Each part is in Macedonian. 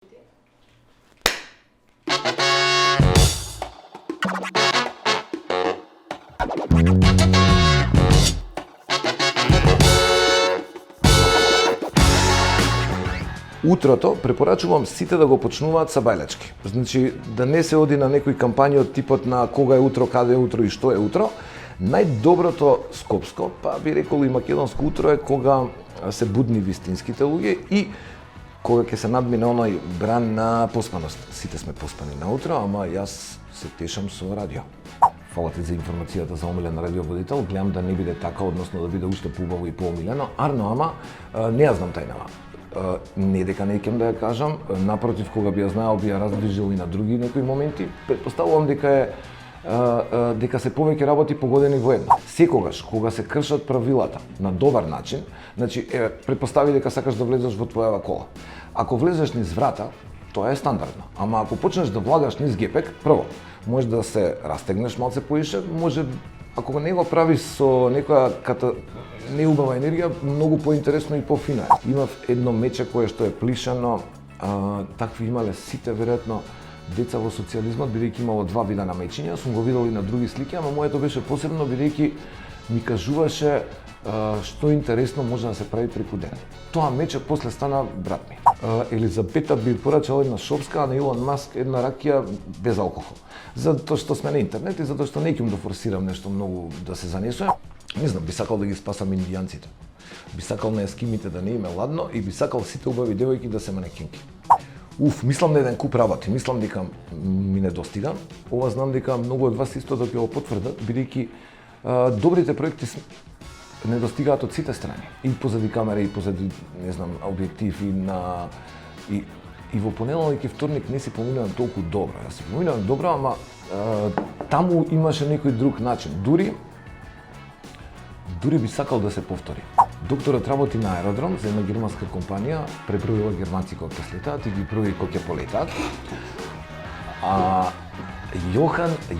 Утрото препорачувам сите да го почнуваат са бајлачки. Значи, да не се оди на некои кампањи од типот на кога е утро, каде е утро и што е утро. Најдоброто скопско, па би рекол и македонско утро е кога се будни вистинските луѓе и кога ќе се надмине оној бран на поспаност. Сите сме поспани на утро, ама јас се тешам со радио. Фала ти за информацијата за омилен радиоводител, гледам да не биде така, односно да биде уште поубаво и поомилено. Арно, ама не ја знам тајнава. Не дека не ќем да ја кажам, напротив, кога би ја знаел, би ја раздвижил и на други некои моменти. Претпоставувам дека се повеќе работи погодени во едно. Секогаш, кога се кршат правилата на добар начин, значи, претпостави дека сакаш да влезеш во твојава кола. Ако влезеш низ врата, тоа е стандардно. Ама ако почнеш да влагаш низ гепек, прво, може да се растегнеш малце поише, може, ако не го правиш со некоја неубава енергија, многу поинтересно и пофино е. Имав едно мече кое што е плишано, такви имале сите веројатно деца во социјализмот, бидејќи имало два вида на мечиња, сум го видел и на други слики, ама моето беше посебно бидејќи ми кажуваше што интересно може да се прави преку ден. Тоа мече после стана брат ми. Елизабета би порачала една шопска, а на Илон Маск една ракија без алкохол. Затоа што сме на интернет и затоа што не ќам да форсирам нешто многу да се занесувам. Не знам, би сакал да ги спасам индијанците. Би сакал на ескимите да не им е ладно и би сакал сите убави девојки да се манекинки. Мислам на еден куп работи, мислам дека ми недостига. Ова знам дека многу од вас исто да ќе го потврдат, бидејќи добрите проекти недостигаат од сите страни. И позади камера, и позади, не знам, објектив, и во понеделник и вторник не си поминувам толку добро. Јас си поминувам добро, ама таму имаше некој друг начин. Дури би сакал да се повтори. Докторот работи на аеродром за една германска компанија, пребројува германци кога ќе слетаат и ги брои кога ќе полетаат.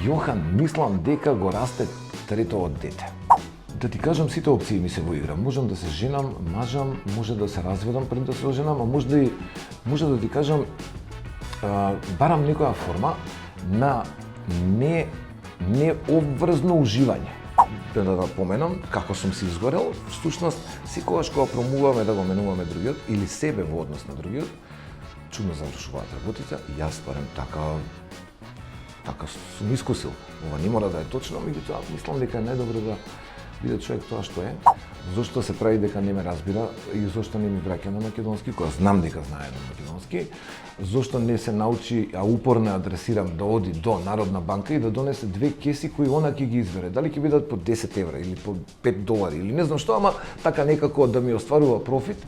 Јохан, мислам дека го расте третото дете. Да ти кажам, сите опции ми се во игра. Можам да се женам, мажам, може да се разведам пред да се оженам, а може да ти кажам, барам некоја форма на необврзно уживање. Да поменам како сум се изгорел, всушност секогаш кога промуваме да го менуваме другиот или себе во однос на другиот, чудно завршуваат работите. Јас барем така сум искусил. Ова не мора да е точно, меѓутоа мислам дека е најдобро да биде човек тоа што е. Зошто се прави дека не ме разбира и зошто не ми враќа на македонски, кога знам дека знае на македонски, зошто не се научи, а упорно адресирам да оди до Народна банка и да донесе две кеси кои она ќе ги избере. Дали ќе бидат по 10 евра или по 5 долари или не знам што, ама така некако да ми остварува профит.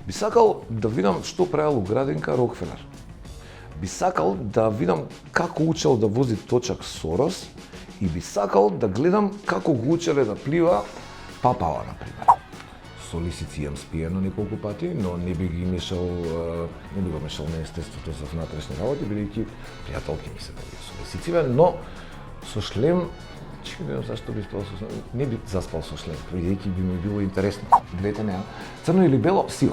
Би сакал да видам што правел уграденка Рокфелер. Би сакал да видам како учел да вози точак Сорос и би сакал да гледам како го учеле да плива Папала, например. Со лисици јам спиено неколку пати, но не би го мешал на естеството за внатрешни работи, бидејќи пријателки ми се бавија со лисициве, но со шлем, не зашто би спал со шлем, не би заспал со шлем, бидејќи би ми било интересно. Гледате неа, црно или бело, сиво.